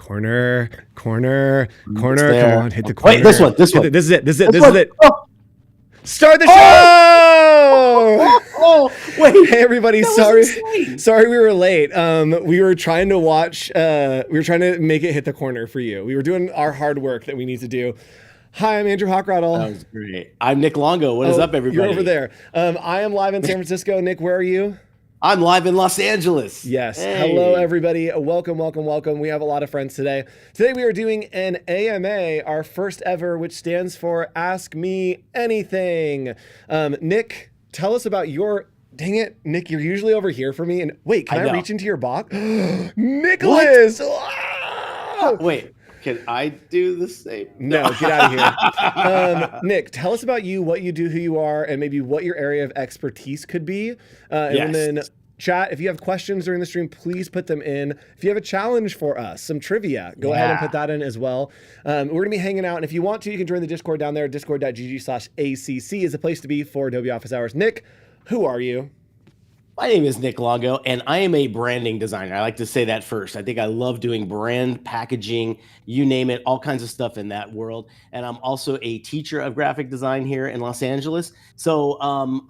corner. There. Come on, hit the corner. Wait, this one. This is it. Oh. Start the show! Wait. Hey everybody, sorry we were late. We were trying to watch. We were trying to make it hit the corner for you. We were doing our hard work that we need to do. Hi, I'm Andrew Hochradel. That was great. I'm Nick Longo. What is up, everybody? You're over there. I am live in San Francisco. Nick, where are you? I'm live in Los Angeles. Yes. Hey. Hello, everybody. Welcome. We have a lot of friends today. Today we are doing an AMA, our first ever, which stands for Ask Me Anything. Nick, tell us about your... Dang it, Nick, you're usually over here for me. And wait, can I reach into your box? Nicholas! Wait, can I do the same? No, get out of here. Nick, tell us about you, what you do, who you are, and maybe what your area of expertise could be. And then chat, if you have questions during the stream, please put them in. If you have a challenge for us, some trivia, go ahead and put that in as well. We're going to be hanging out. And if you want to, you can join the Discord down there. Discord.gg/ACC is a place to be for Adobe Office Hours. Nick, who are you? My name is Nick Longo, and I am a branding designer. I like to say that first. I think I love doing brand packaging, you name it, all kinds of stuff in that world. And I'm also a teacher of graphic design here in Los Angeles. So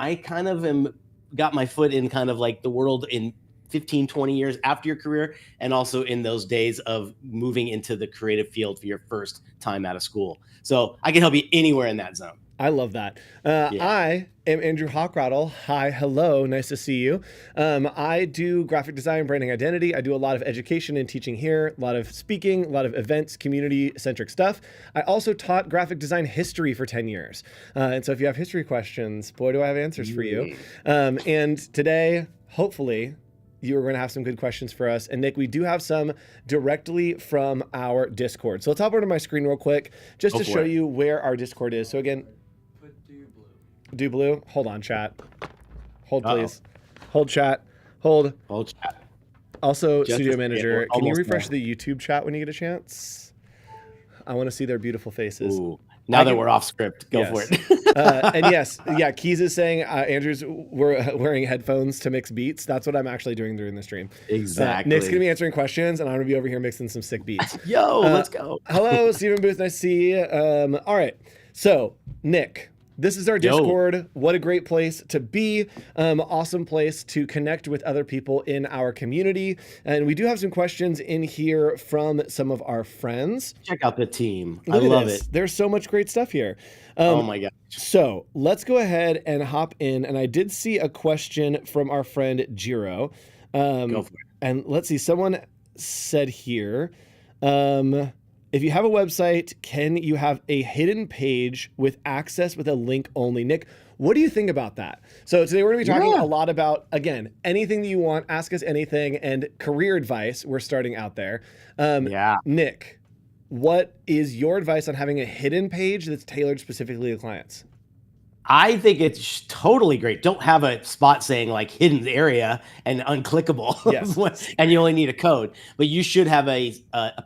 I kind of got my foot in kind of like the world in 15, 20 years after your career, and also in those days of moving into the creative field for your first time out of school. So I can help you anywhere in that zone. I love that. I am Andrew Hochradel. Hi, hello, nice to see you. I do graphic design, branding, identity. I do a lot of education and teaching here, a lot of speaking, a lot of events, community-centric stuff. I also taught graphic design history for 10 years. And so if you have history questions, boy, do I have answers for you. And today, hopefully, you are going to have some good questions for us. And Nick, we do have some directly from our Discord. So let's hop over to my screen real quick, just to show you where our Discord is. So again, do blue. Hold on, chat. Hold, please. Hold, chat. Hold. Hold, chat. Also, Studio Manager, can you refresh the YouTube chat when you get a chance? I want to see their beautiful faces. Ooh. Now that we're off script, go for it. And Keys is saying Andrew's wearing headphones to mix beats. That's what I'm actually doing during the stream. Exactly. Nick's gonna be answering questions, and I'm gonna be over here mixing some sick beats. Yo, let's go. Hello, Stephen Booth. Nice to see you. All right. So, Nick, this is our Discord. What a great place to be. Awesome place to connect with other people in our community. And we do have some questions in here from some of our friends. Check out the team. I love it. There's so much great stuff here. Oh my gosh. So let's go ahead and hop in. And I did see a question from our friend Jiro. Go for it. And let's see, someone said here, if you have a website, can you have a hidden page with access with a link only? Nick, what do you think about that? So today we're going to be talking a lot about, again, anything that you want, ask us anything, and career advice. We're starting out there. Nick, what is your advice on having a hidden page that's tailored specifically to clients? I think it's totally great. Don't have a spot saying like hidden area and unclickable, and you only need a code. But you should have a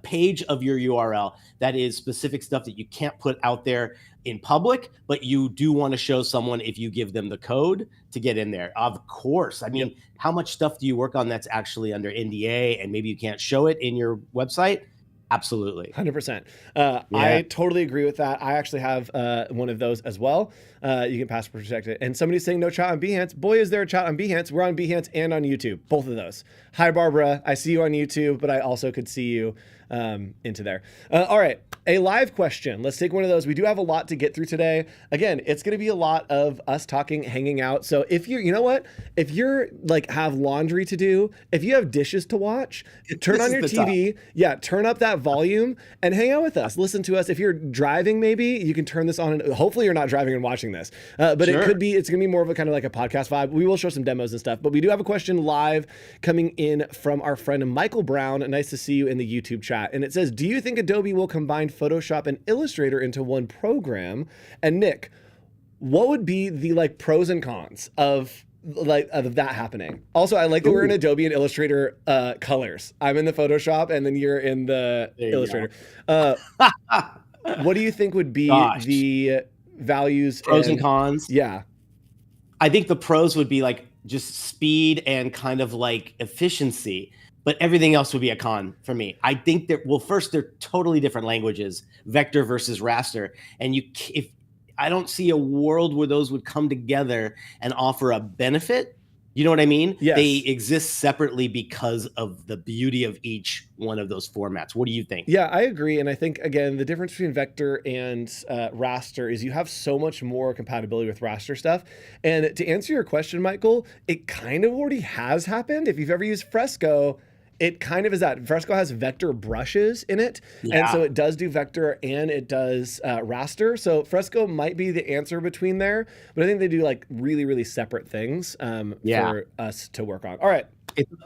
page of your URL that is specific stuff that you can't put out there in public, but you do want to show someone if you give them the code to get in there. Of course. I mean, how much stuff do you work on that's actually under NDA and maybe you can't show it in your website? Absolutely. 100%. I totally agree with that. I actually have one of those as well. You can password protect it. And somebody's saying no chat on Behance. Boy, is there a chat on Behance. We're on Behance and on YouTube, both of those. Hi, Barbara. I see you on YouTube, but I also could see you into there. All right. A live question. Let's take one of those. We do have a lot to get through today. Again, it's going to be a lot of us talking, hanging out. So if you're, you know what? If you're like have laundry to do, if you have dishes to watch, turn on your TV. Yeah, turn up that volume and hang out with us. Listen to us. If you're driving, maybe you can turn this on. And hopefully you're not driving and watching this. But it could be, it's going to be more of a kind of like a podcast vibe. We will show some demos and stuff. But we do have a question live coming in from our friend Michael Brown. Nice to see you in the YouTube chat. And it says, do you think Adobe will combine Photoshop and Illustrator into one program? And Nick, what would be the like pros and cons of that happening? Also, I like that we're in Adobe and Illustrator colors. I'm in the Photoshop and then you're in the Illustrator. What do you think would be the values? Pros and cons? Yeah. I think the pros would be like just speed and kind of like efficiency. but everything else would be a con for me. I think that, well, first, they're totally different languages, vector versus raster. And if I don't see a world where those would come together and offer a benefit. You know what I mean? Yes. They exist separately because of the beauty of each one of those formats. What do you think? Yeah, I agree. And I think, again, the difference between vector and raster is you have so much more compatibility with raster stuff. And to answer your question, Michael, it kind of already has happened. If you've ever used Fresco, it kind of is that. Fresco has vector brushes in it. Yeah. And so it does do vector and it does raster. So Fresco might be the answer between there. But I think they do like really, really separate things for us to work on. All right.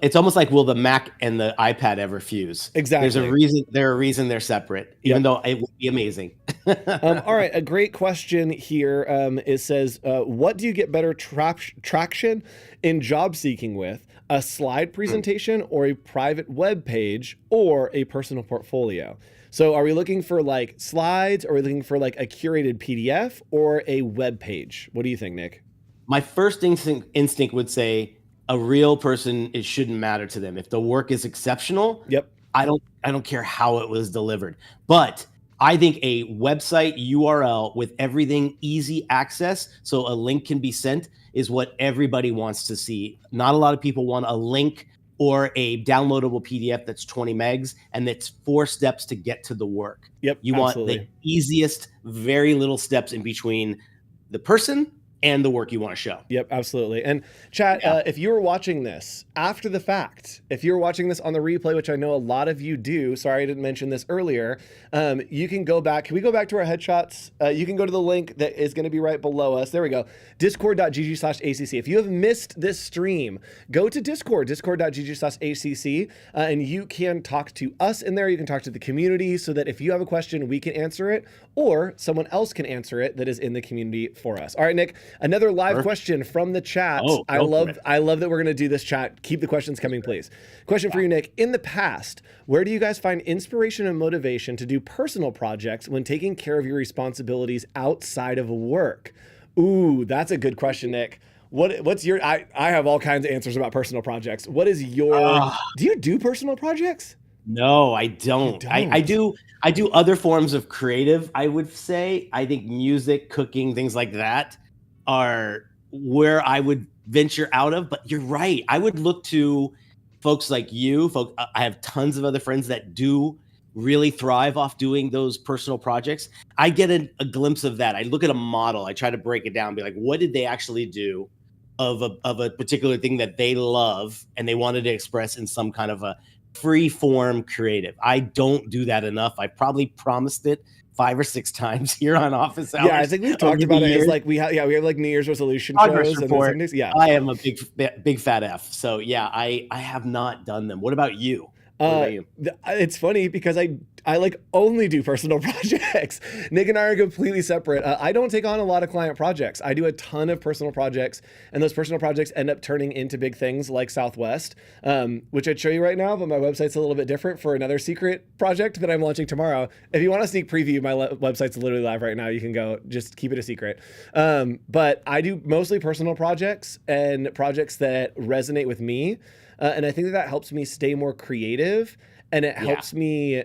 It's almost like, will the Mac and the iPad ever fuse? Exactly. There's a reason they're separate, even though it would be amazing. All right. A great question here. It says, what do you get better traction in job seeking with? A slide presentation or a private web page or a personal portfolio? So are we looking for like slides, or are we looking for like a curated PDF or a web page? What do you think, Nick? My first instinct would say a real person, it shouldn't matter to them. If the work is exceptional, I don't care how it was delivered. But I think a website URL with everything easy access, so a link can be sent, is what everybody wants to see. Not a lot of people want a link or a downloadable PDF that's 20 megs and that's 4 steps to get to the work. You want the easiest, very little steps in between the person and the work you want to show. Yep, absolutely. And chat, if you were watching this after the fact, if you're watching this on the replay, which I know a lot of you do, sorry I didn't mention this earlier, you can go back. Can we go back to our headshots? You can go to the link that is going to be right below us. There we go. Discord.gg/ACC. If you have missed this stream, go to Discord, discord.gg/ACC, and you can talk to us in there. You can talk to the community so that if you have a question, we can answer it, or someone else can answer it that is in the community for us. All right, Nick. Another live question from the chat. I love that we're going to do this, chat. Keep the questions coming, please. Question for you, Nick. In the past, where do you guys find inspiration and motivation to do personal projects when taking care of your responsibilities outside of work? Ooh, that's a good question, Nick. What's your, I have all kinds of answers about personal projects. What is your, do you do personal projects? No, I don't. I do other forms of creative, I would say. I think music, cooking, things like that are where I would venture out of. But you're right. I would look to folks like you. I have tons of other friends that do really thrive off doing those personal projects. I get a glimpse of that. I look at a model. I try to break it down, be like, what did they actually do of a particular thing that they love and they wanted to express in some kind of a free form creative. I don't do that enough. I probably promised it 5 or 6 times here on Office Hours. Yeah, I think we've talked about it as like we have like New Year's resolution shows. Report. And yeah, I am a big fat F. So yeah, I have not done them. What about you? It's funny because I like only do personal projects. Nick and I are completely separate. I don't take on a lot of client projects. I do a ton of personal projects, and those personal projects end up turning into big things like Southwest, which I'd show you right now, but my website's a little bit different for another secret project that I'm launching tomorrow. If you want a sneak preview, my website's literally live right now. You can go, just keep it a secret. But I do mostly personal projects and projects that resonate with me. And I think that helps me stay more creative, and it helps me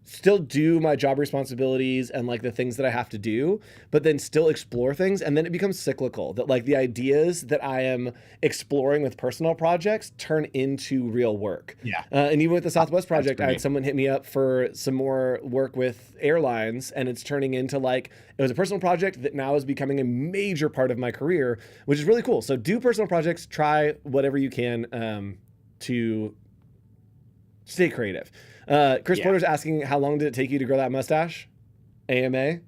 still do my job responsibilities and like the things that I have to do, but then still explore things. And then it becomes cyclical, that like the ideas that I am exploring with personal projects turn into real work. And even with the Southwest project, I had someone hit me up for some more work with airlines, and it's turning into like, it was a personal project that now is becoming a major part of my career, which is really cool. So do personal projects, try whatever you can to stay creative. Chris Porter's asking, how long did it take you to grow that mustache? AMA?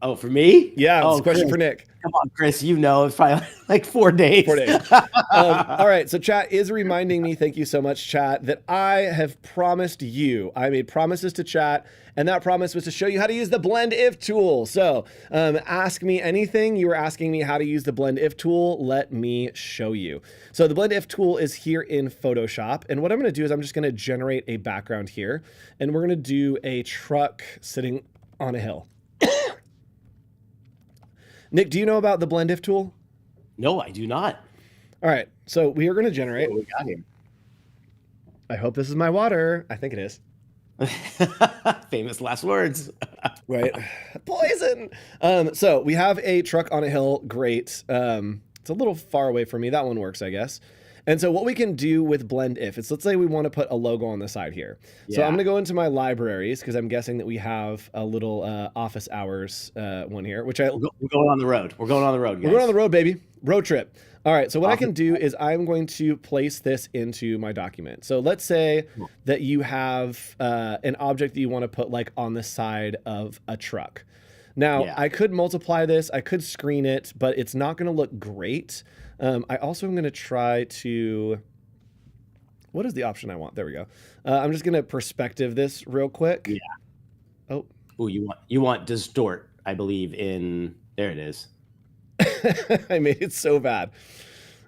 Oh, for me? Yeah, it's a question for Nick. Come on, Chris, it's probably like 4 days. 4 days. All right, so chat is reminding me, thank you so much, chat, that I have promised you. I made promises to chat, and that promise was to show you how to use the Blend If tool. So ask me anything. You were asking me how to use the Blend If tool. Let me show you. So the Blend If tool is here in Photoshop, and what I'm going to do is I'm just going to generate a background here, and we're going to do a truck sitting on a hill. Nick, do you know about the Blend If tool? No, I do not. All right, so we are going to generate. What we got here? I hope this is my water. I think it is. Famous last words. Right. Poison. So we have a truck on a hill. Great. It's a little far away from me. That one works, I guess. And so what we can do with blend if is, let's say we want to put a logo on the side here. So I'm going to go into my libraries because I'm guessing that we have a little office hours one here, which we're going on the road. We're going on the road, guys. We're going on the road, baby. Road trip. All right. So what I can do is I'm going to place this into my document. So let's say that you have an object that you want to put like on the side of a truck. Now, I could multiply this. I could screen it, but it's not going to look great. I also am going to try to, what is the option I want? There we go. I'm just going to perspective this real quick. Yeah. Oh, you want distort, I believe there it is. I made it so bad.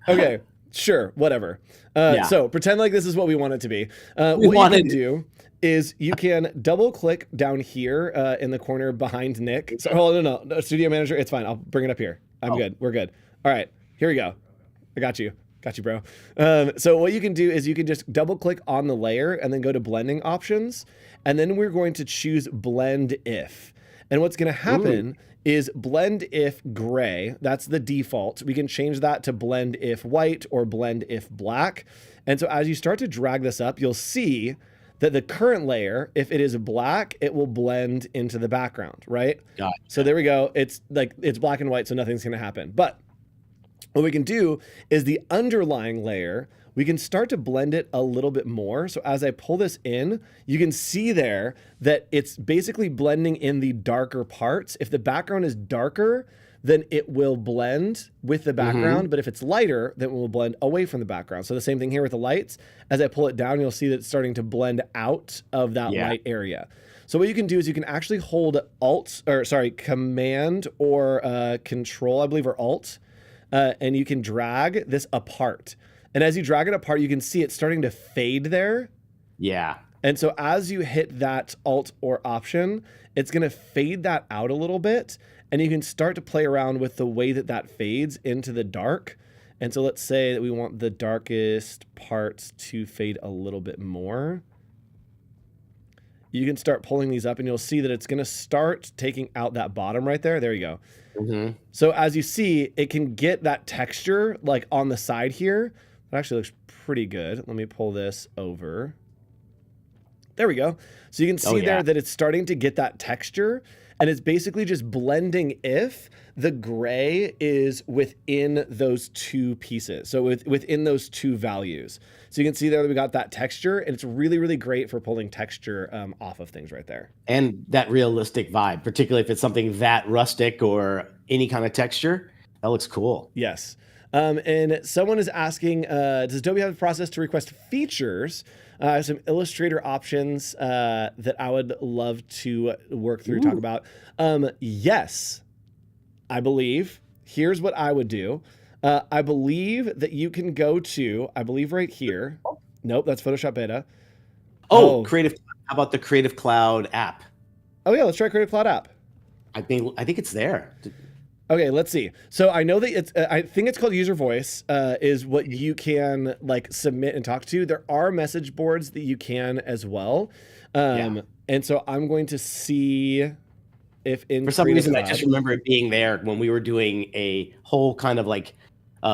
Okay, sure, whatever. So pretend like this is what we want it to be. What you can do is you can double click down here in the corner behind Nick. So, no, Studio Manager, it's fine. I'll bring it up here. I'm good. We're good. All right, here we go. I got you. Got you, bro. So what you can do is you can just double click on the layer and then go to blending options. And then we're going to choose blend if. And what's going to happen is blend if gray. That's the default. We can change that to blend if white or blend if black. And so as you start to drag this up, you'll see that the current layer, if it is black, it will blend into the background, right? Gotcha. So there we go. It's black and white, so nothing's going to happen. But what we can do is the underlying layer, we can start to blend it a little bit more. So as I pull this in, you can see there that it's basically blending in the darker parts. If the background is darker, then it will blend with the background. But if it's lighter, then it will blend away from the background. So the same thing here with the lights. As I pull it down, you'll see that it's starting to blend out of that light area. So what you can do is you can actually hold Command or Control, I believe, or Alt, and you can drag this apart. And as you drag it apart, you can see it's starting to fade there. Yeah. And so as you hit that Alt or Option, it's going to fade that out a little bit. And you can start to play around with the way that that fades into the dark. And so let's say that we want the darkest parts to fade a little bit more. You can start pulling these up and you'll see that it's going to start taking out that bottom right there. There you go. So as you see, it can get that texture like on the side here. It actually looks pretty good. Let me pull this over. There we go. So you can see there that it's starting to get that texture, and it's basically just blending if the gray is within those two pieces. So within those two values. So you can see there that we got that texture, and it's really, really great for pulling texture off of things right there. And that realistic vibe, particularly if it's something that rustic or any kind of texture, that looks cool. Yes. And someone is asking, does Adobe have a process to request features? Some Illustrator options that I would love to work through, talk about. Yes, I believe. Here's what I would do. I believe that you can go to, I believe right here. Nope, that's Photoshop Beta. Creative. How about the Creative Cloud app? Oh yeah, let's try Creative Cloud app. I think it's there. Okay, let's see. So I know that it's, I think it's called User Voice, is what you can like submit and talk to. There are message boards that you can as well. And so I'm going to see if in for some reason, I just remember it being there when we were doing a whole kind of like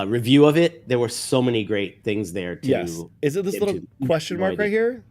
review of it. There were so many great things there. Yes. Is it this little question mark right here?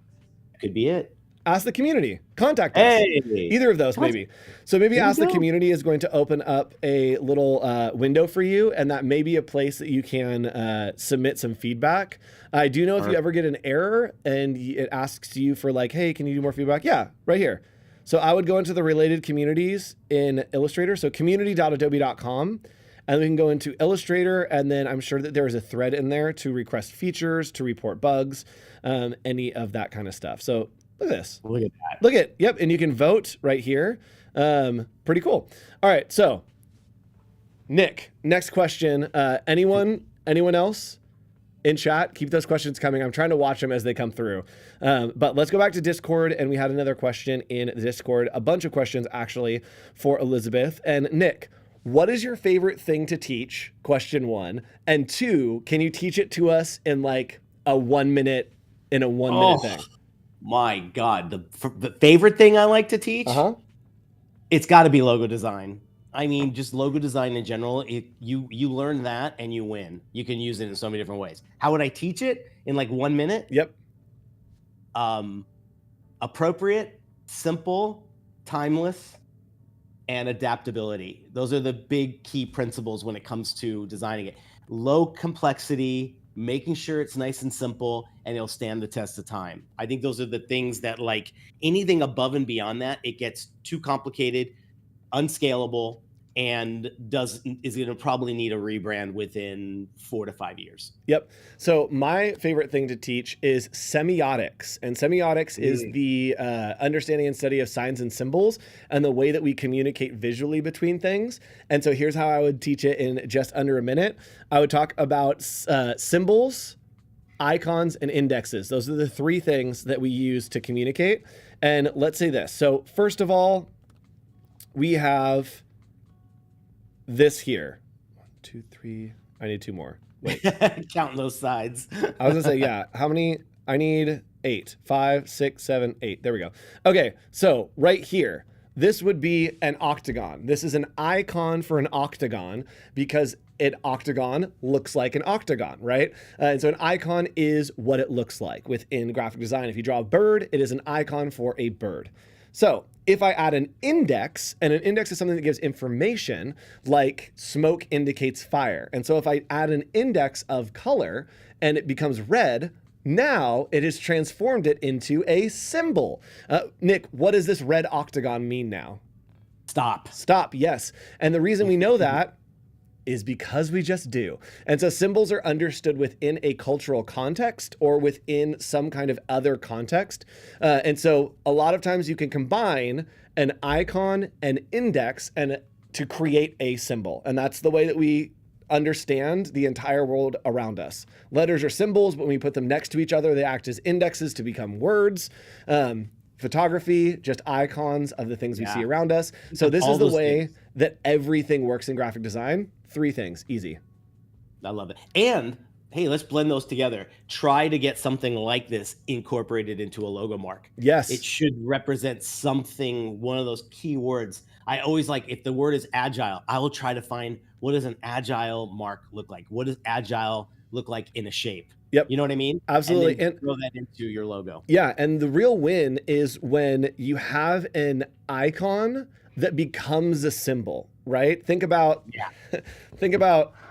Could be it. Ask the community. Contact us. Either of those, maybe. So maybe Ask the Community is going to open up a little window for you, and that may be a place that you can submit some feedback. I do know if you ever get an error and it asks you for like, hey, can you do more feedback? Yeah, right here. So I would go into the related communities in Illustrator. So community.adobe.com. And we can go into Illustrator, and then I'm sure that there is a thread in there to request features, to report bugs, any of that kind of stuff. So look at this. Look at that. Look at, yep, and you can vote right here. Pretty cool. All right, so Nick, next question. Anyone else in chat? Keep those questions coming. I'm trying to watch them as they come through. But let's go back to Discord, and we had another question in Discord, a bunch of questions actually for Elizabeth. And Nick, what is your favorite thing to teach? Question 1. And 2, can you teach it to us in like a 1 minute in a 1 minute Oh thing? my God. The favorite thing I like to teach, Uh-huh. it's got to be logo design. I mean, just logo design in general. You learn that and you win. You can use it in so many different ways. How would I teach it in like 1 minute? Yep. Appropriate, simple, timeless, and adaptability. Those are the big key principles when it comes to designing it. Low complexity, making sure it's nice and simple, and it'll stand the test of time. I think those are the things that, like, anything above and beyond that, it gets too complicated, unscalable, and is going to probably need a rebrand within 4 to 5 years. Yep. So my favorite thing to teach is semiotics. And semiotics is the understanding and study of signs and symbols and the way that we communicate visually between things. And so here's how I would teach it in just under a minute. I would talk about symbols, icons, and indexes. Those are the 3 things that we use to communicate. And let's say this. So first of all, we have this here. 1, 2, 3. I need 2 more. Wait. Counting those sides. I was gonna say, yeah. How many? I need 8. 5, 6, 7, 8. There we go. Okay, so right here, this would be an octagon. This is an icon for an octagon because an octagon looks like an octagon, right? And so an icon is what it looks like within graphic design. If you draw a bird, it is an icon for a bird. So if I add an index, and an index is something that gives information, like smoke indicates fire. And so if I add an index of color and it becomes red, now it has transformed it into a symbol. Nick, what does this red octagon mean now? Stop. Stop, yes. And the reason we know that is because we just do. And so symbols are understood within a cultural context or within some kind of other context. And so a lot of times you can combine an icon, an index, and to create a symbol. And that's the way that we understand the entire world around us. Letters are symbols, but when we put them next to each other, they act as indexes to become words. Photography, just icons of the things we see around us. So this is the way that everything works in graphic design. 3 things, easy. I love it. And hey, let's blend those together. Try to get something like this incorporated into a logo mark. Yes. It should represent something, one of those keywords. I always like, if the word is agile, I will try to find, what does an agile mark look like? What does agile look like in a shape? Yep. You know what I mean? Absolutely. And throw that into your logo. Yeah. And the real win is when you have an icon that becomes a symbol, right? Think about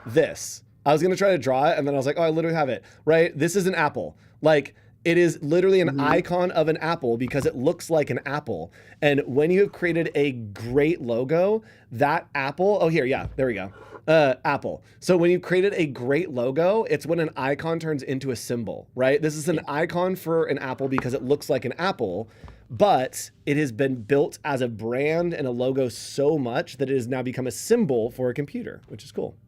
this. I was going to try to draw it and then I was like, oh, I literally have it, right? This is an apple. Like, it is literally an icon of an apple because it looks like an apple. And when you have created a great logo, that apple, oh, here, yeah, there we go. Apple. So when you've created a great logo, it's when an icon turns into a symbol, right? This is an icon for an apple because it looks like an apple, but it has been built as a brand and a logo so much that it has now become a symbol for a computer, which is cool.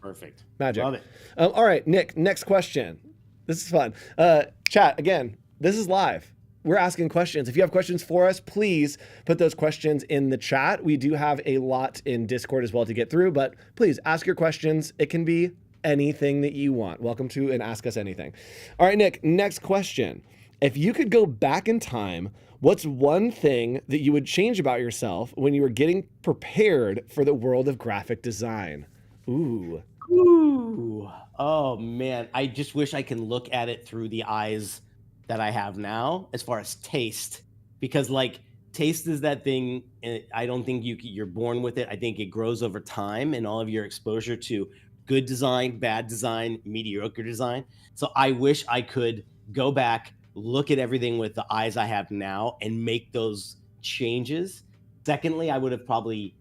Perfect. Magic. Love it. All right, Nick, next question. This is fun. Chat, again, this is live. We're asking questions. If you have questions for us, please put those questions in the chat. We do have a lot in Discord as well to get through, but please ask your questions. It can be anything that you want. Welcome to and Ask Us Anything. All right, Nick, next question. If you could go back in time, what's one thing that you would change about yourself when you were getting prepared for the world of graphic design? Ooh. Oh man, I just wish I can look at it through the eyes that I have now as far as taste, because like taste is that thing. And I don't think you're born with it. I think it grows over time and all of your exposure to good design, bad design, mediocre design. So I wish I could go back, look at everything with the eyes I have now and make those changes. Secondly, I would have probably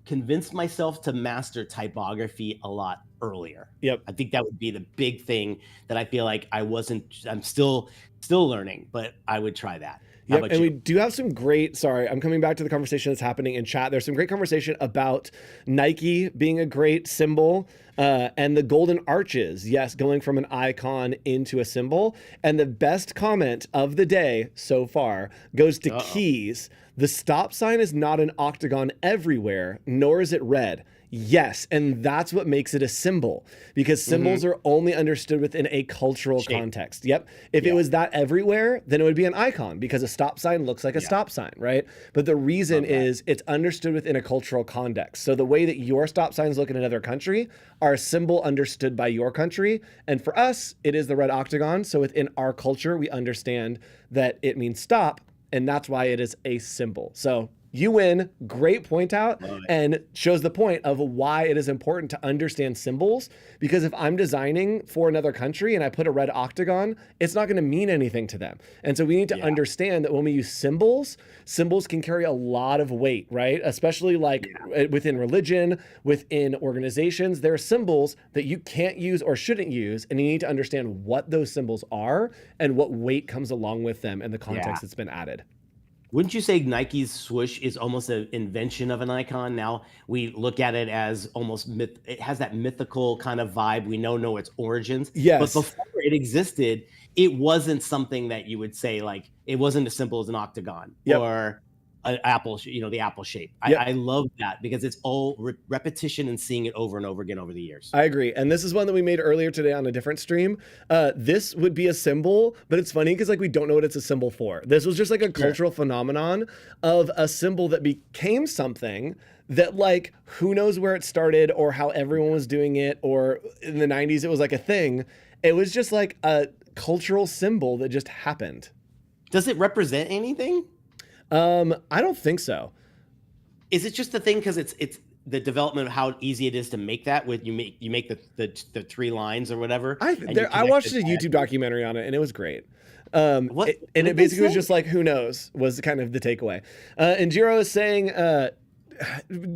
convinced myself to master typography a lot earlier. Yep. I think that would be the big thing that I feel like I'm still learning, but I would try that. Yep, and we do have some great, sorry, I'm coming back to the conversation that's happening in chat. There's some great conversation about Nike being a great symbol and the golden arches, yes, going from an icon into a symbol. And the best comment of the day so far goes to Keys. The stop sign is not an octagon everywhere, nor is it red. Yes, and that's what makes it a symbol, because symbols are only understood within a cultural Shape. context. Yep. If it Yeah. was that everywhere, then it would be an icon, because a stop sign looks like a Yeah. stop sign, right? But the reason Love that. is it's understood within a cultural context. So the way that your stop signs look in another country are a symbol understood by your country. And for us, it is the red octagon. So within our culture, we understand that it means stop, and that's why it is a symbol. So you win. Great point out, and shows the point of why it is important to understand symbols. Because if I'm designing for another country and I put a red octagon, it's not going to mean anything to them. And so we need to understand that when we use symbols, symbols can carry a lot of weight, right? Especially like within religion, within organizations, there are symbols that you can't use or shouldn't use, and you need to understand what those symbols are and what weight comes along with them and the context that's been added. Wouldn't you say Nike's swoosh is almost an invention of an icon? Now we look at it as almost it has that mythical kind of vibe. We know its origins. Yes. But before it existed, it wasn't something that you would say, like, it wasn't as simple as an octagon or an apple, the apple shape. I love that, because it's all repetition and seeing it over and over again over the years. I agree. And this is one that we made earlier today on a different stream. This would be a symbol, but it's funny because like we don't know what it's a symbol for. This was just like a cultural phenomenon of a symbol that became something that, like, who knows where it started or how everyone was doing it, or in the 90s it was like a thing. It was just like a cultural symbol that just happened. Does it represent anything? I don't think so. Is it just the thing because it's the development of how easy it is to make that with you make the 3 lines or whatever? I watched a YouTube documentary on it and it was great. It basically was just like, who knows, was kind of the takeaway. And Jiro is saying,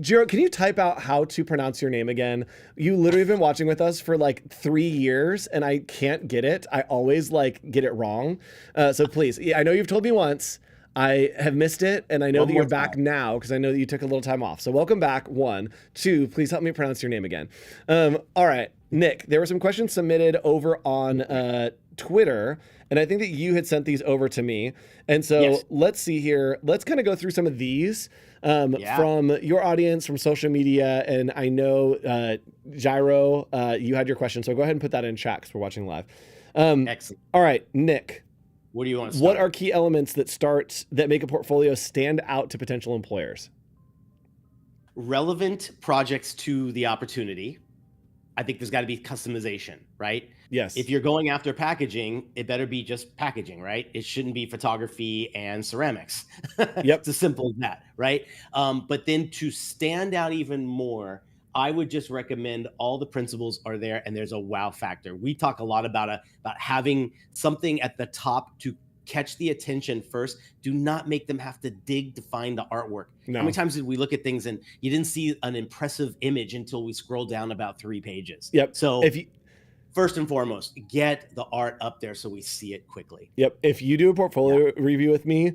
Jiro, can you type out how to pronounce your name again? You literally have been watching with us for like 3 years and I can't get it. I always like get it wrong. So please, I know you've told me once. I have missed it, and I know that you're back now because I know that you took a little time off. So welcome back, 1. 2, please help me pronounce your name again. All right, Nick, there were some questions submitted over on Twitter, and I think that you had sent these over to me. And so let's see here. Let's kind of go through some of these from your audience, from social media. And I know, Gyro, you had your question, so go ahead and put that in chat because we're watching live. Excellent. All right, Nick. What do you want to start? What are key elements that make a portfolio stand out to potential employers? Relevant projects to the opportunity. I think there's got to be customization, right? Yes. If you're going after packaging, it better be just packaging, right? It shouldn't be photography and ceramics. Yep. It's as simple as that, right? But then to stand out even more, I would just recommend all the principles are there and there's a wow factor. We talk a lot about having something at the top to catch the attention first. Do not make them have to dig to find the artwork. No. How many times did we look at things and you didn't see an impressive image until we scroll down about 3 pages? Yep. So first and foremost, get the art up there so we see it quickly. Yep. If you do a portfolio review with me,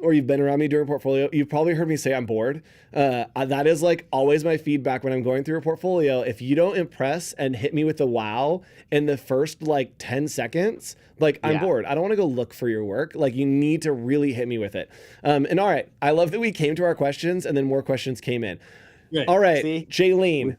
or you've been around me during portfolio, you've probably heard me say I'm bored. That is like always my feedback when I'm going through a portfolio. If you don't impress and hit me with the wow in the first like 10 seconds, like I'm bored. I don't want to go look for your work. Like you need to really hit me with it. And all right, I love that we came to our questions and then more questions came in. Good. All right, Jaylene.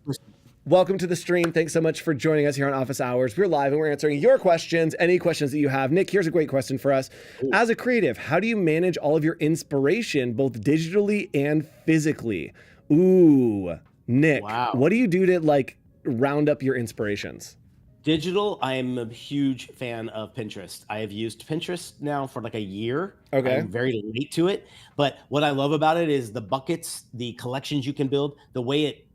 Welcome to the stream. Thanks so much for joining us here on Office Hours. We're live and we're answering your questions, any questions that you have. Nick, here's a great question for us. As a creative, how do you manage all of your inspiration, both digitally and physically? Ooh, Nick, what do you do to like round up your inspirations? Digital, I am a huge fan of Pinterest. I have used Pinterest now for like a year. Okay. I'm very late to it. But what I love about it is the buckets, the collections you can build, the way it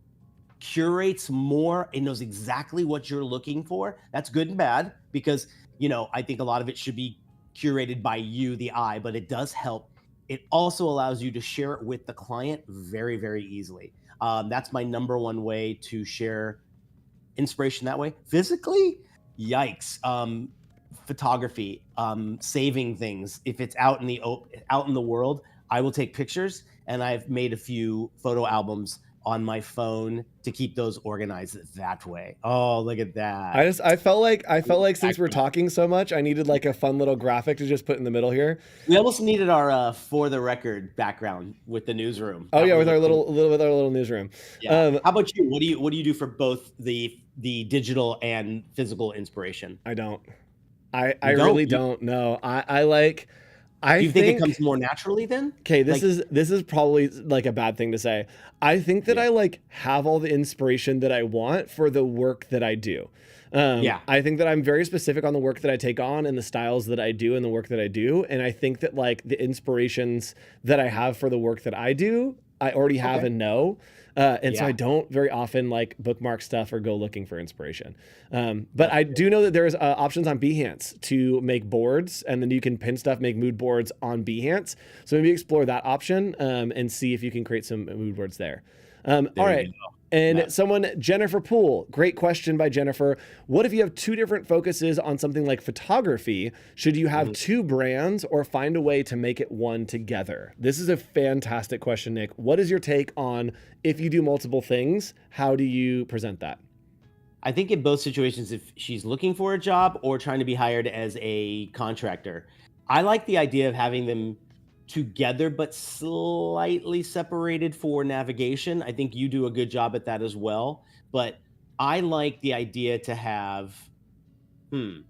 curates more. It knows exactly what you're looking for. That's good and bad because, I think a lot of it should be curated by you, the eye, but it does help. It also allows you to share it with the client very, very easily. That's my number one way to share inspiration that way. Physically, yikes. Photography, saving things. If it's out in the world, I will take pictures, and I've made a few photo albums on my phone to keep those organized that way. Oh, look at that. I felt like since we're talking so much, I needed like a fun little graphic to just put in the middle here. We almost needed our for the record background with the newsroom. Oh yeah, with our little newsroom. Yeah. How about you? What do you do for both the digital and physical inspiration? I don't. I really don't know. I like. Do you think it comes more naturally then? Okay, this is probably like a bad thing to say. I think that I like have all the inspiration that I want for the work that I do. I think that I'm very specific on the work that I take on and the styles that I do and the work that I do. And I think that like the inspirations that I have for the work that I do, I already have and know. So I don't very often like bookmark stuff or go looking for inspiration. But I do know that there's options on Behance to make boards, and then you can pin stuff, make mood boards on Behance. So maybe explore that option and see if you can create some mood boards there. All right. And someone, Jennifer Poole, great question by Jennifer. What if you have two different focuses on something like photography? Should you have two brands or find a way to make it one together? This is a fantastic question, Nick. What is your take on if you do multiple things, how do you present that? I think in both situations, if she's looking for a job or trying to be hired as a contractor, I like the idea of having them together but slightly separated for navigation. I think you do a good job at that as well, but I like the idea to have I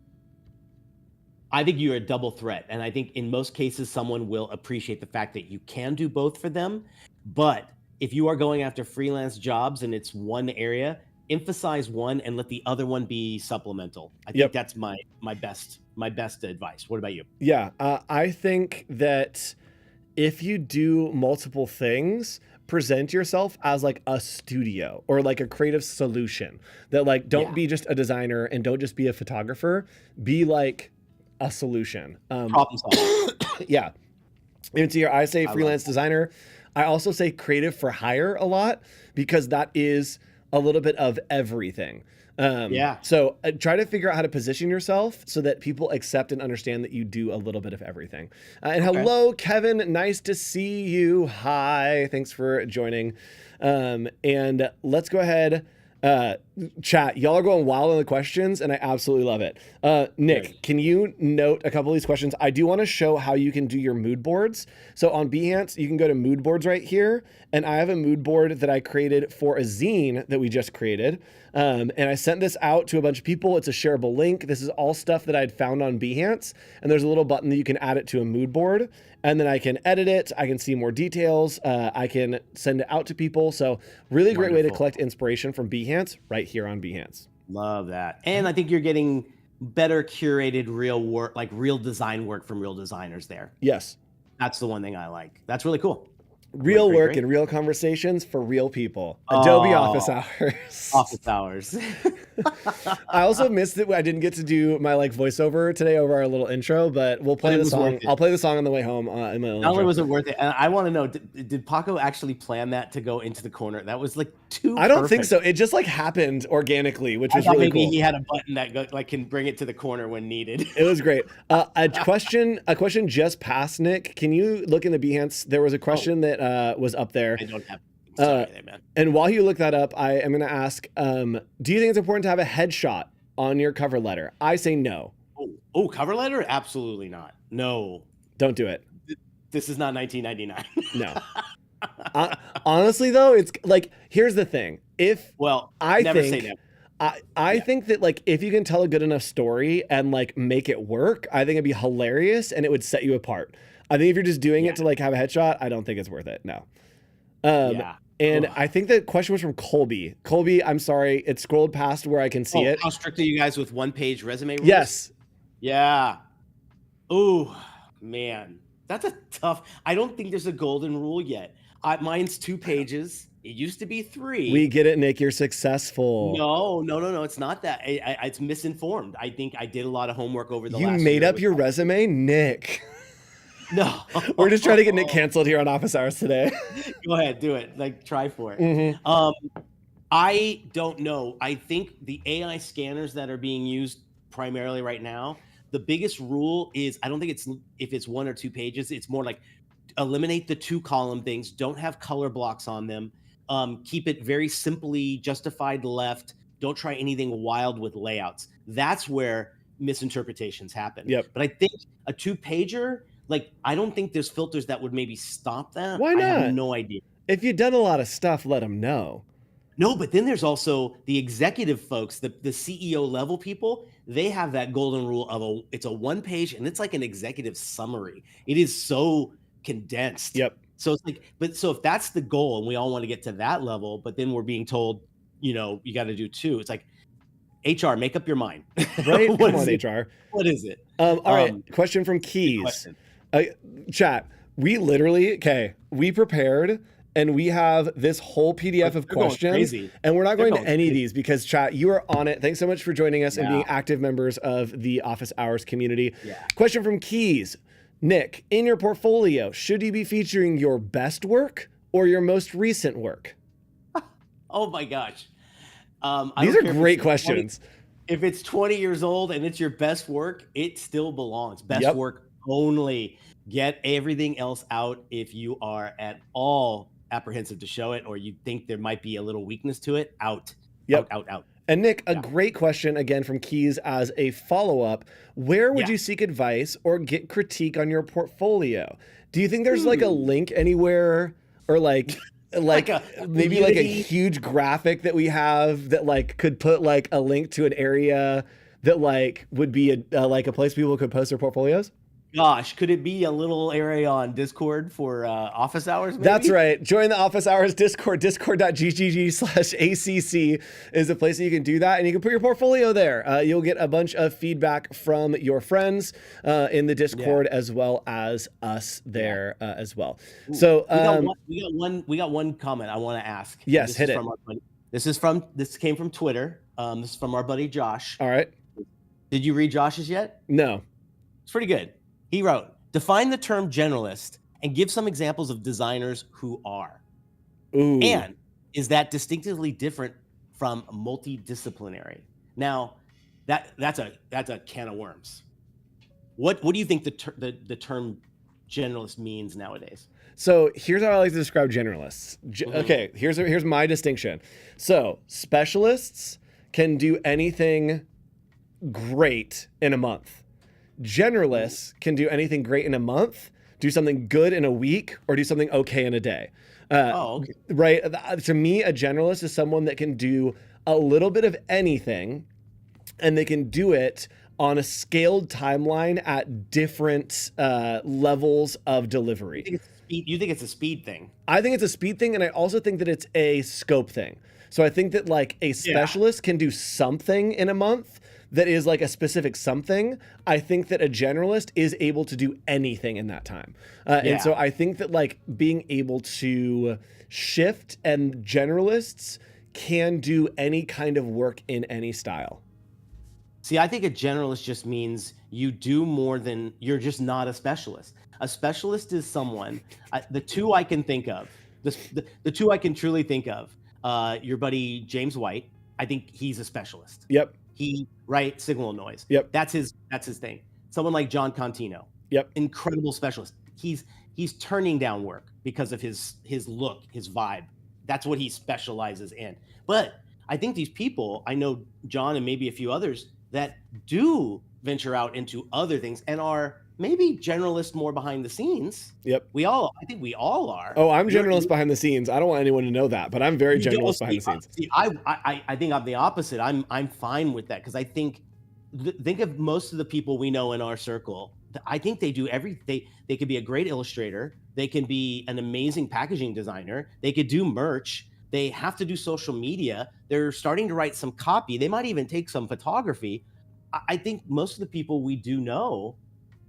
think you're a double threat, and I think in most cases someone will appreciate the fact that you can do both for them. But if you are going after freelance jobs and it's one area, emphasize one and let the other one be supplemental. I think that's my best advice. What about you? Yeah, I think that if you do multiple things, present yourself as like a studio or like a creative solution. That like don't be just a designer and don't just be a photographer. Be like a solution. Problem solving. Yeah. And so here I say freelance designer. I also say creative for hire a lot because that is a little bit of everything. So try to figure out how to position yourself so that people accept and understand that you do a little bit of everything. And hello, Kevin. Nice to see you. Hi. Thanks for joining. And let's go ahead. Chat, y'all are going wild on the questions and I absolutely love it. Nick, can you note a couple of these questions? I do want to show how you can do your mood boards. So on Behance, you can go to mood boards right here. And I have a mood board that I created for a zine that we just created. And I sent this out to a bunch of people. It's a shareable link. This is all stuff that I'd found on Behance. And there's a little button that you can add it to a mood board. And then I can edit it. I can see more details. I can send it out to people. So really great way to collect inspiration from Behance right here on Behance. Love that. And I think you're getting better curated real work, like real design work from real designers there. Yes. That's the one thing I like. That's really cool. Real work and real conversations for real people. Adobe Office Hours. Office Hours. I also missed that I didn't get to do my like voiceover today over our little intro, but we'll play the song. I'll play the song on the way home in my own Not only was it worth it, and I want to know, did Paco actually plan that to go into the corner? That was like I don't think so. It just like happened organically, which was really cool. Maybe he had a button that like can bring it to the corner when needed. It was great. A question just passed, Nick. Can you look in the Behance? There was a question that was up there. I don't have. Sorry, man. And while you look that up, I am going to ask, do you think it's important to have a headshot on your cover letter? I say no. Oh, cover letter? Absolutely not. No. Don't do it. This is not 1999. No. Honestly, though, it's like, here's the thing. I think that like if you can tell a good enough story and like make it work, I think it'd be hilarious and it would set you apart. I think if you're just doing it to like have a headshot, I don't think it's worth it. No. And I think the question was from Colby. Colby, I'm sorry, it scrolled past where I can see it. How strict are you guys with one-page resume rules? Yes. Yeah. Oh, man. That's a tough. I don't think there's a golden rule yet. Mine's 2 pages. It used to be 3. We get it, Nick. You're successful. No. It's not that. It's misinformed. I think I did a lot of homework over the last year. You made up your resume, Nick. No. We're just trying to get Nick canceled here on Office Hours today. Go ahead, do it. Like, try for it. Mm-hmm. I don't know. I think the AI scanners that are being used primarily right now, the biggest rule is I don't think if it's 1 or 2 pages, it's more like eliminate the 2-column things. Don't have color blocks on them. Keep it very simply justified left. Don't try anything wild with layouts. That's where misinterpretations happen. Yep. But I think a 2-pager, like, I don't think there's filters that would maybe stop that. Why I have not? no idea. If you've done a lot of stuff, let them know. No, but then there's also the executive folks, the CEO level people. They have that golden rule of it's a 1-page and it's like an executive summary. It is so condensed. Yep. So it's like, but so if that's the goal and we all want to get to that level, but then we're being told, you got to do 2. It's like, HR, make up your mind. Right? Come on, HR. What is it? All right. Question from Keys. Chat. We literally, we prepared and we have this whole PDF of questions, and we're not going to any of these because, chat, you are on it. Thanks so much for joining us and being active members of the Office Hours community. Question from Keys. Nick, in your portfolio, should you be featuring your best work or your most recent work? Oh my gosh. These are great questions. If it's 20 years old and it's your best work, it still belongs. Best work only. Get everything else out if you are at all apprehensive to show it or you think there might be a little weakness to it. Out. And Nick, a great question again from Keys as a follow-up. Where would you seek advice or get critique on your portfolio? Do you think there's like a link anywhere or like maybe like a huge graphic that we have that like could put like a link to an area that like would be like a place people could post their portfolios? Gosh, could it be a little area on Discord for office hours? Maybe? That's right. Join the Office Hours Discord. Discord.gg/ACC is a place that you can do that, and you can put your portfolio there. You'll get a bunch of feedback from your friends in the Discord as well as us there as well. Ooh, so we got one comment I want to ask. Yes, hit it. This came from Twitter. This is from our buddy Josh. All right. Did you read Josh's yet? No. It's pretty good. He wrote, define the term generalist and give some examples of designers who are. Ooh. And is that distinctively different from multidisciplinary? Now, that's a can of worms. What do you think the term generalist means nowadays? So here's how I like to describe generalists. Okay, here's my distinction. So specialists can do anything great in a month. Generalists can do anything great in a month, do something good in a week, or do something okay in a day. Okay. Right? To me, a generalist is someone that can do a little bit of anything, and they can do it on a scaled timeline at different levels of delivery. You think it's a speed thing? I think it's a speed thing, and I also think that it's a scope thing. So I think that like a specialist can do something in a month that is like a specific something. I think that a generalist is able to do anything in that time. And so I think that like being able to shift, and generalists can do any kind of work in any style. See, I think a generalist just means you do more than, you're just not a specialist. A specialist is someone, the two I can think of, the two I can truly think of, your buddy James White, I think he's a specialist. Yep. He writes signal noise. Yep. That's his thing. Someone like John Contino. Yep. Incredible specialist. He's turning down work because of his look, his vibe. That's what he specializes in. But I think these people, I know John and maybe a few others that do venture out into other things and are maybe generalists more behind the scenes. Yep. I think we all are. Oh, I'm generalist behind the scenes. I don't want anyone to know that, but I'm very generalist behind the scenes. See, I think I'm the opposite. I'm fine with that because I think of most of the people we know in our circle. I think they do everything. They could be a great illustrator. They can be an amazing packaging designer. They could do merch. They have to do social media. They're starting to write some copy. They might even take some photography. I think most of the people we do know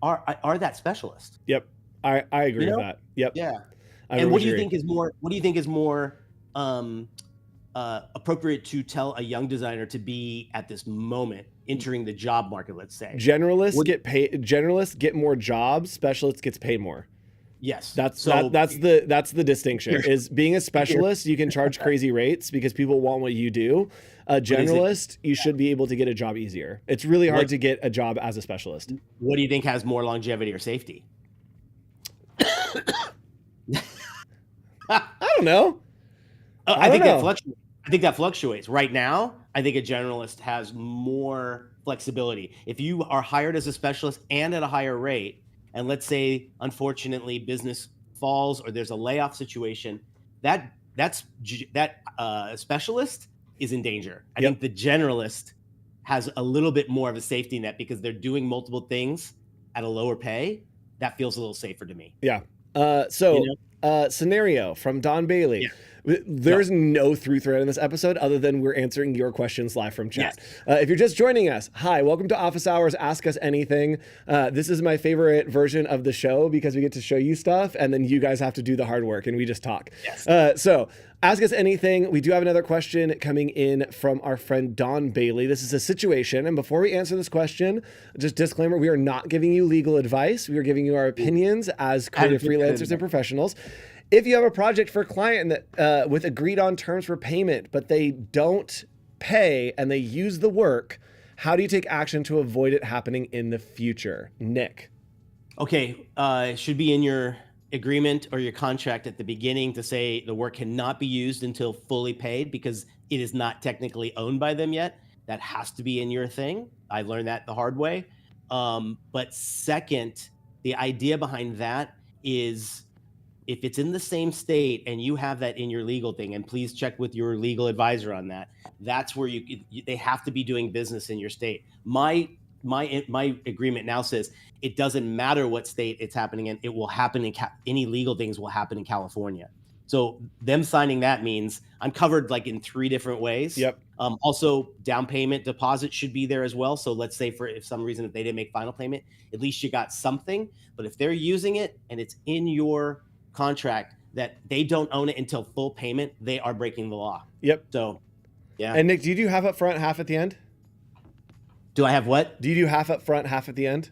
are that specialist. Yep. I agree with that. Yep. Yeah. And what do you think is more appropriate to tell a young designer to be at this moment entering the job market, let's say? Generalists get paid. Generalists get more jobs. Specialists gets paid more. Yes. That's the distinction. Is being a specialist, you can charge crazy rates because people want what you do. A generalist, you should be able to get a job easier. It's really hard to get a job as a specialist. What do you think has more longevity or safety? I don't know. I don't know. I think that fluctuates. Right now, I think a generalist has more flexibility. If you are hired as a specialist and at a higher rate, and let's say, unfortunately, business falls or there's a layoff situation, that specialist is in danger. I think the generalist has a little bit more of a safety net because they're doing multiple things at a lower pay. That feels a little safer to me. Yeah. Scenario from Don Bailey. Yeah. There's no through thread in this episode other than we're answering your questions live from chat. Yes. If you're just joining us, hi, welcome to Office Hours, Ask Us Anything. This is my favorite version of the show because we get to show you stuff and then you guys have to do the hard work and we just talk. Yes. So ask us anything. We do have another question coming in from our friend Don Bailey. This is a situation. And before we answer this question, just disclaimer, we are not giving you legal advice. We are giving you our opinions as creative freelancers and professionals. If you have a project for a client that with agreed on terms for payment, but they don't pay and they use the work, how do you take action to avoid it happening in the future? Nick. Okay, it should be in your agreement or your contract at the beginning to say the work cannot be used until fully paid because it is not technically owned by them yet. That has to be in your thing. I learned that the hard way. But second, the idea behind that is if it's in the same state and you have that in your legal thing, and please check with your legal advisor on that, that's where they have to be doing business in your state. My agreement now says it doesn't matter what state it's happening in. It will happen in any legal things will happen in California. So them signing that means I'm covered like in 3 different ways. Yep. Also, down payment deposit should be there as well. So let's say if some reason if they didn't make final payment, at least you got something. But if they're using it and it's in your contract that they don't own it until full payment, they are breaking the law. Yep. So, yeah. And Nick, do you do half up front, half at the end? Do I have what? Do you do half up front, half at the end?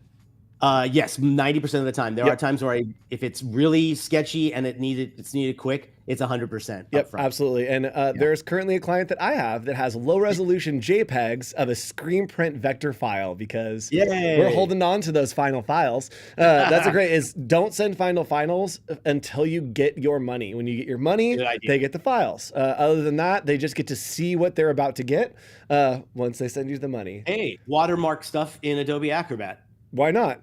Yes, 90% of the time. There are times where if it's really sketchy and it's needed quick, it's 100%. Yep, absolutely. And there's currently a client that I have that has low resolution JPEGs of a screen print vector file because we're holding on to those final files. That's a great is don't send final finals until you get your money. When you get your money, they get the files. Other than that, they just get to see what they're about to get once they send you the money. Hey, watermark stuff in Adobe Acrobat. Why not?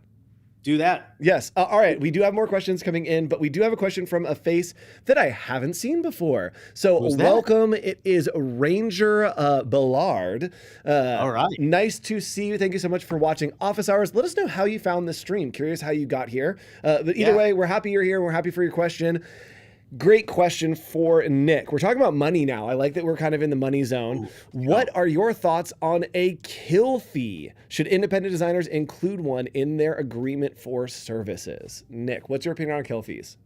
Do that. Yes. All right. We do have more questions coming in, but we do have a question from a face that I haven't seen before. So welcome. It is Ranger Ballard. All right. Nice to see you. Thank you so much for watching Office Hours. Let us know how you found this stream. Curious how you got here. But either way, we're happy you're here. We're happy for your question. Great question for Nick. We're talking about money now. I like that we're kind of in the money zone. What are your thoughts on a kill fee? Should independent designers include one in their agreement for services? Nick, what's your opinion on kill fees?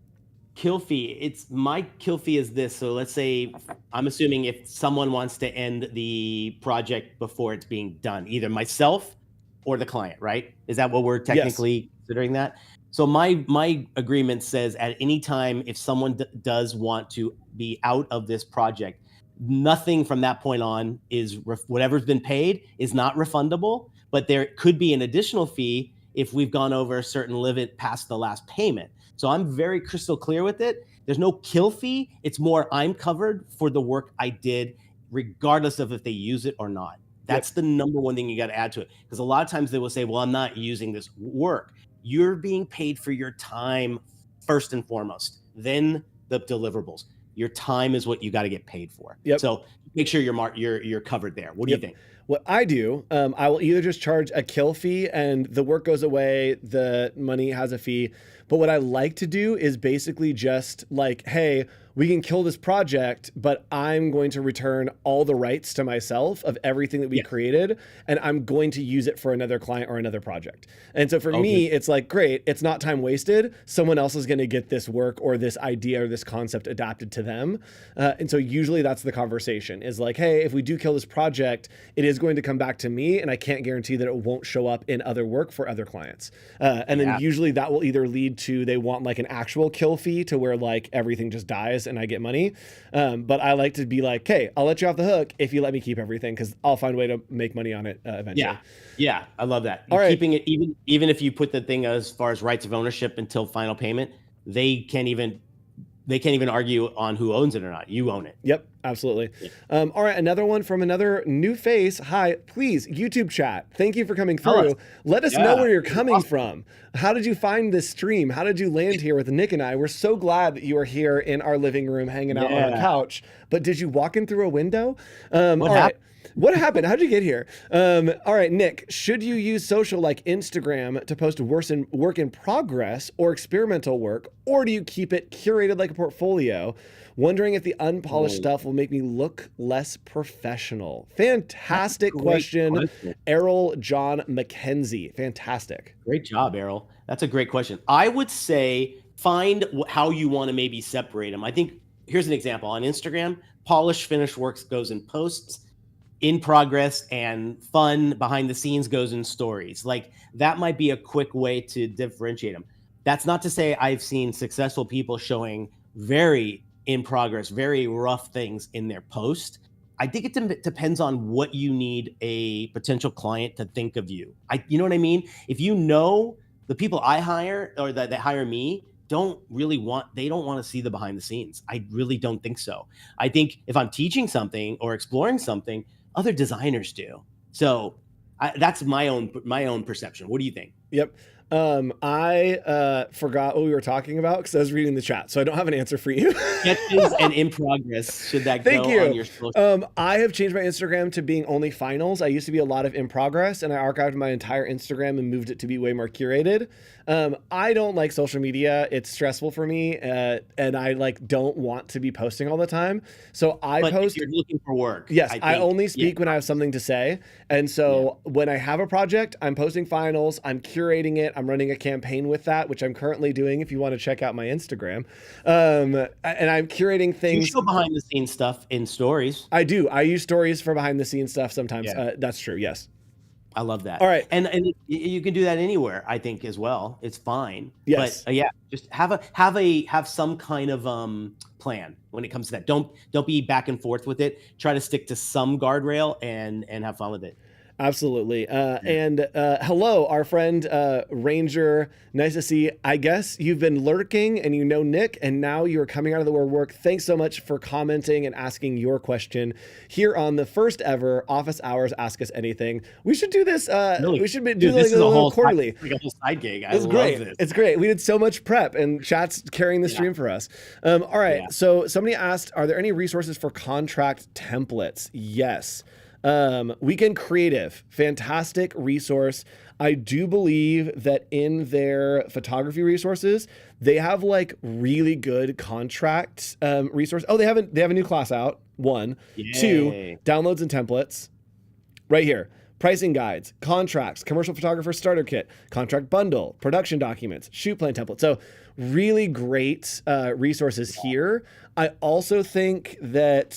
Kill fee. My kill fee is this. So let's say I'm assuming if someone wants to end the project before it's being done, either myself or the client, right? Is that what we're technically considering that? So my agreement says at any time, if someone does want to be out of this project, nothing from that point on is whatever's been paid is not refundable, but there could be an additional fee if we've gone over a certain limit past the last payment. So I'm very crystal clear with it. There's no kill fee. It's more I'm covered for the work I did, regardless of if they use it or not. That's the number one thing you got to add to it. Because a lot of times they will say, well, I'm not using this work. You're being paid for your time first and foremost, then the deliverables. Your time is what you got to get paid for. So make sure you're covered there. What do you think? What I do, I will either just charge a kill fee and the work goes away, the money has a fee. But what I like to do is basically just like, hey, we can kill this project, but I'm going to return all the rights to myself of everything that we created, and I'm going to use it for another client or another project. And so for me, it's like, great, it's not time wasted. Someone else is going to get this work or this idea or this concept adapted to them. And so usually that's the conversation is like, hey, if we do kill this project, it is going to come back to me, and I can't guarantee that it won't show up in other work for other clients. And then usually that will either lead to they want like an actual kill fee to where like everything just dies and I get money. But I like to be like, hey, I'll let you off the hook if you let me keep everything because I'll find a way to make money on it eventually. Yeah, I love that. All right. Keeping it even if you put the thing as far as rights of ownership until final payment, they can't even they can't even argue on who owns it or not. You own it. Yep, absolutely. Yeah. All right, another one from another new face. Hi, please, YouTube chat. Thank you for coming through. Let us know where you're coming from. How did you find this stream? How did you land here with Nick and I? We're so glad that you are here in our living room hanging out on our couch. But did you walk in through a window? All right. What happened? How'd you get here? All right, Nick, should you use social like Instagram to post work in progress or experimental work, or do you keep it curated like a portfolio? Wondering if the unpolished stuff will make me look less professional. Fantastic question. Errol John McKenzie. Fantastic. Great job, Errol. That's a great question. I would say find how you want to maybe separate them. I think here's an example. On Instagram, polished finished works goes in posts. In progress and fun behind the scenes goes in stories. Like that might be a quick way to differentiate them. That's not to say I've seen successful people showing very in progress, very rough things in their post. I think it depends on what you need a potential client to think of you. You know what I mean? If you know the people I hire or that hire me don't want to see the behind the scenes. I really don't think so. I think if I'm teaching something or exploring something, other designers do. So that's my own perception. What do you think? Yep. I forgot what we were talking about because I was reading the chat, so I don't have an answer for you. Sketches and in progress. Should that go on your social? I have changed my Instagram to being only finals. I used to be a lot of in progress, and I archived my entire Instagram and moved it to be way more curated. I don't like social media. It's stressful for me, and I don't want to be posting all the time. So I post. If you're looking for work. Yes, I only speak when I have something to say. And so when I have a project, I'm posting finals, I'm curating it, I'm running a campaign with that, which I'm currently doing if you want to check out my Instagram. And I'm curating things. You show behind the scenes stuff in stories. I do. I use stories for behind the scenes stuff sometimes. Yeah. That's true. Yes. I love that. All right. And you can do that anywhere, I think, as well. It's fine. Yes. But just have some kind of plan when it comes to that. Don't be back and forth with it. Try to stick to some guardrail and have fun with it. Absolutely. And hello, our friend Ranger. Nice to see. I guess you've been lurking and you know Nick, and now you're coming out of the work. Thanks so much for commenting and asking your question here on the first ever Office Hours Ask Us Anything. We should do this. Really? We should do this a little quarterly. Like a whole side gig. It's great. This. It's great. We did so much prep, and chat's carrying the stream for us. All right. Yeah. So somebody asked, are there any resources for contract templates? Yes. Weekend Creative, fantastic resource. I do believe that in their photography resources, they have really good contract resource. Oh, they have a new class out. 1, Yay. 2, downloads and templates. Right here. Pricing guides, contracts, commercial photographer starter kit, contract bundle, production documents, shoot plan template. So really great resources here. I also think that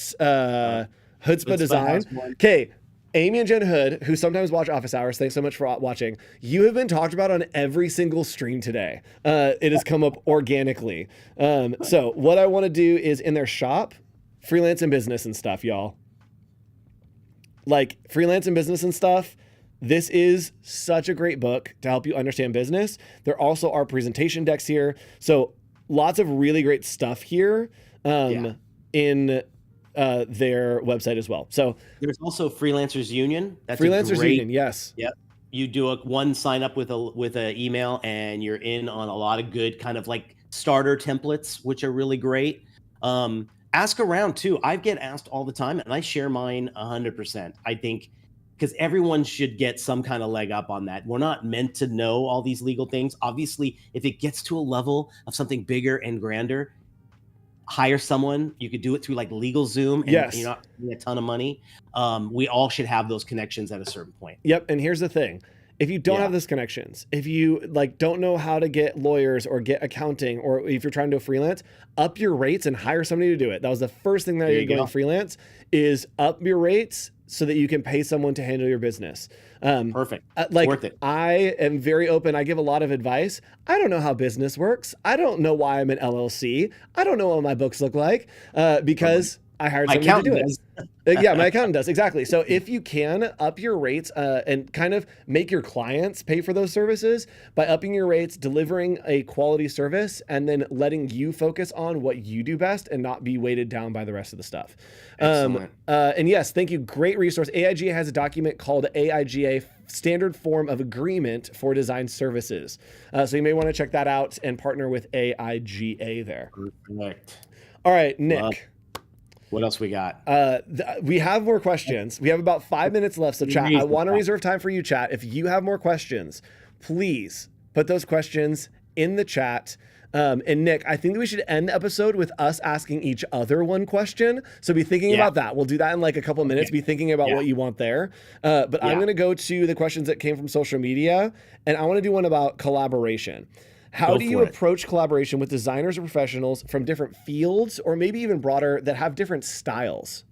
Hoodspah Design. Okay, Amy and Jen Hood, who sometimes watch Office Hours, thanks so much for watching. You have been talked about on every single stream today. It has come up organically. So what I want to do is in their shop, freelance and business and stuff, y'all. Freelance and business and stuff. This is such a great book to help you understand business. There also are presentation decks here. So lots of really great stuff here in their website as well. So there's also Freelancers Union. That's Freelancers Union, yes. Yep. You do one sign up with a email, and you're in on a lot of good kind of starter templates, which are really great. Ask around too. I get asked all the time, and I share mine 100%. I think because everyone should get some kind of leg up on that. We're not meant to know all these legal things. Obviously, if it gets to a level of something bigger and grander, hire someone. You could do it through LegalZoom, and you're not paying a ton of money. We all should have those connections at a certain point. Yep. And here's the thing. If you don't have those connections, if you don't know how to get lawyers or get accounting, or if you're trying to do a freelance, up your rates and hire somebody to do it. That was the first thing that I did going freelance, is up your rates so that you can pay someone to handle your business. Perfect. Worth it. I am very open. I give a lot of advice. I don't know how business works. I don't know why I'm an LLC. I don't know what my books look like because I hired My somebody to do accountant it. Yeah, my accountant does. Exactly. So if you can up your rates and kind of make your clients pay for those services by upping your rates, delivering a quality service, and then letting you focus on what you do best and not be weighted down by the rest of the stuff. Excellent. And yes, thank you. Great resource. AIGA has a document called AIGA Standard Form of Agreement for Design Services. So you may want to check that out and partner with AIGA there. Perfect. All right, Nick. What else we got? We have more questions. We have about 5 minutes left. So chat, I want to reserve time for you, chat. If you have more questions, please put those questions in the chat. And Nick, I think that we should end the episode with us asking each other one question. So be thinking about that. We'll do that in like a couple of minutes. Be thinking about what you want there. But I'm going to go to the questions that came from social media, and I want to do one about collaboration. How do you approach collaboration with designers or professionals from different fields, or maybe even broader, that have different styles?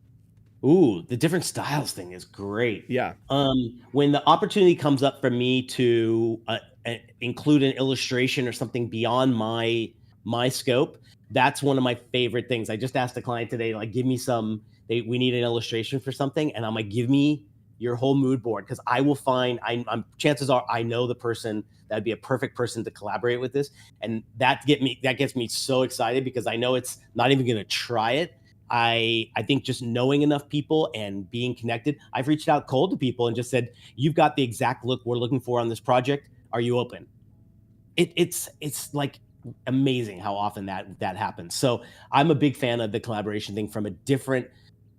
Ooh, the different styles thing is great. Yeah. When the opportunity comes up for me to include an illustration or something beyond my scope, that's one of my favorite things. I just asked a client today, like, give me we need an illustration for something, and I'm like, give me your whole mood board, because I will find, chances are I know the person that'd be a perfect person to collaborate with this, and that gets me so excited, because I know it's not even going to try it. I think just knowing enough people and being connected, I've reached out cold to people and just said, you've got the exact look we're looking for on this project. Are you open? It's like amazing how often that happens. So I'm a big fan of the collaboration thing from a different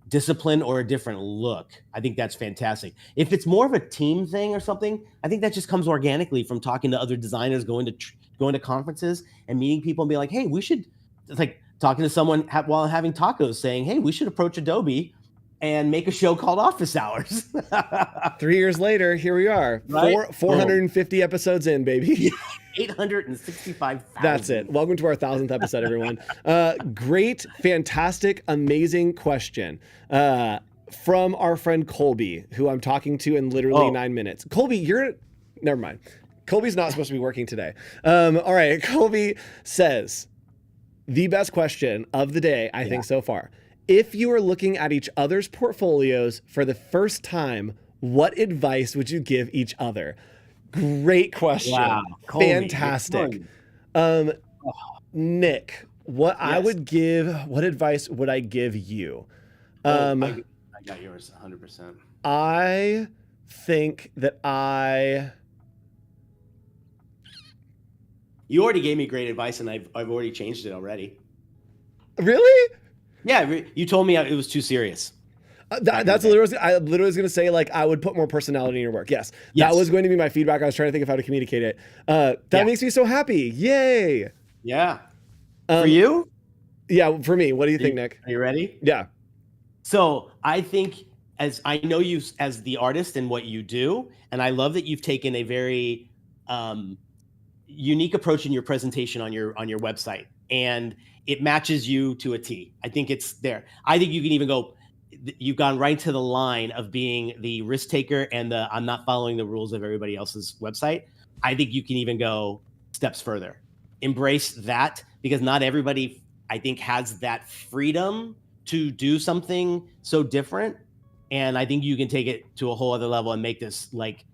discipline or a different look. I think that's fantastic. If it's more of a team thing or something, I think that just comes organically from talking to other designers, going to conferences and meeting people and be like, hey, we should, it's like talking to someone while having tacos saying, hey, we should approach Adobe and make a show called Office Hours. 3 years later, here we are. Right? 450 episodes in, baby. 865,000. That's it. Welcome to our 1000th episode, everyone. Great, fantastic, amazing question from our friend Colby, who I'm talking to in literally 9 minutes. Colby, never mind. Colby's not supposed to be working today. All right. Colby says, the best question of the day, I think, so far. If you are looking at each other's portfolios for the first time, what advice would you give each other? Great question. Wow. Fantastic. Nick, what advice would I give you? I got yours 100%. I think that you already gave me great advice, and I've already changed it already. Really? Yeah, you told me it was too serious. That's literally, I literally was going to say, like, I would put more personality in your work. Yes. That was going to be my feedback. I was trying to think of how to communicate it. That makes me so happy. Yay. Yeah. For you? Yeah, for me. What do you think, Nick? Are you ready? Yeah. So I think, as I know you as the artist and what you do, and I love that you've taken a very unique approach in your presentation on your website, and it matches you to a T. I think it's there. I think you can even go, you've gone right to the line of being the risk taker and I'm not following the rules of everybody else's website. I think you can even go steps further. Embrace that, because not everybody, I think, has that freedom to do something so different. And I think you can take it to a whole other level and make this like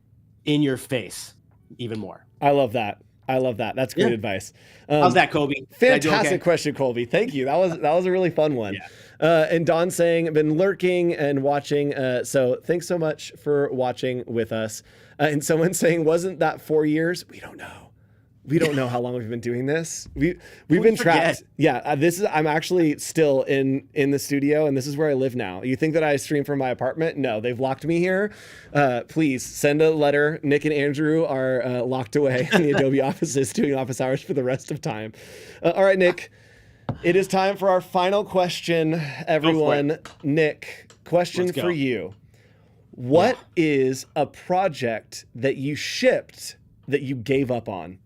in your face even more. I love that. That's great advice. How's that, Colby? Fantastic question, Colby. Thank you. That was a really fun one. Yeah. And Don saying, been lurking and watching. So thanks so much for watching with us. And someone saying, wasn't that 4 years? We don't know. We don't know how long we've been doing this. We've been trapped. Yeah, I'm actually still in the studio, and this is where I live now. You think that I stream from my apartment? No, they've locked me here. Please send a letter. Nick and Andrew are locked away in the Adobe offices doing office hours for the rest of time. All right, Nick, it is time for our final question, everyone. Nick, question for you. What is a project that you shipped that you gave up on?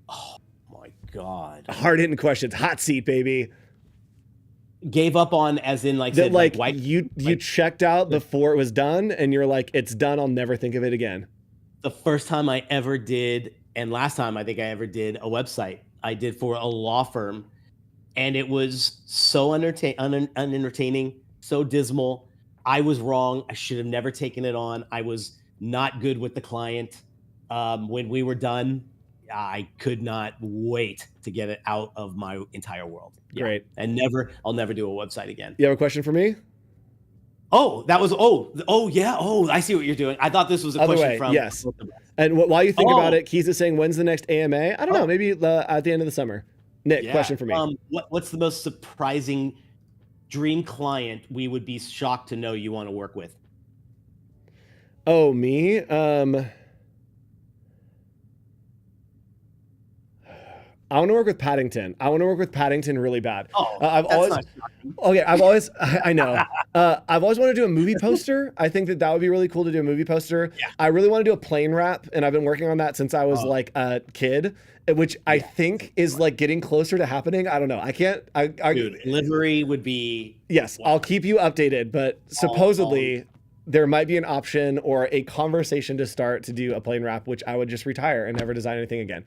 Oh my God. Hard-hitting questions. Hot seat, baby. Gave up on as in like, that, said, like white, you checked out before it was done and you're like, it's done. I'll never think of it again. The first time I ever did, and last time I think I ever did a website, I did for a law firm. and it was so unentertaining, so dismal. I was wrong. I should have never taken it on. I was not good with the client. When we were done, I could not wait to get it out of my entire world. Yeah. Great. And I'll never do a website again. You have a question for me? Oh, that was, yeah. Oh, I see what you're doing. I thought this was a Other question way, from. yes. And while you think about Oh. it, Keith is saying, when's the next AMA? I don't know, maybe at the end of the summer. Nick, Yeah. question for me. What's the most surprising dream client we would be shocked to know you want to work with? Oh, me? I want to work with Paddington. I want to work with Paddington really bad. Oh, I've that's always, not shocking. okay, I know. I've always wanted to do a movie poster. I think that would be really cool to do a movie poster. Yeah. I really want to do a plane wrap, and I've been working on that since I was like a kid, which I think is like getting closer to happening. I don't know. I can't. Dude, livery would be. Yes, wow. I'll keep you updated, but supposedly there might be an option or a conversation to start to do a plane wrap, which I would just retire and never design anything again.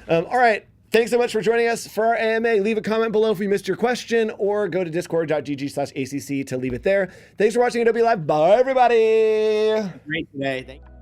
All right. Thanks so much for joining us for our AMA. Leave a comment below if we missed your question, or go to discord.gg/ACC to leave it there. Thanks for watching Adobe Live. Bye, everybody. Great day. Thank you.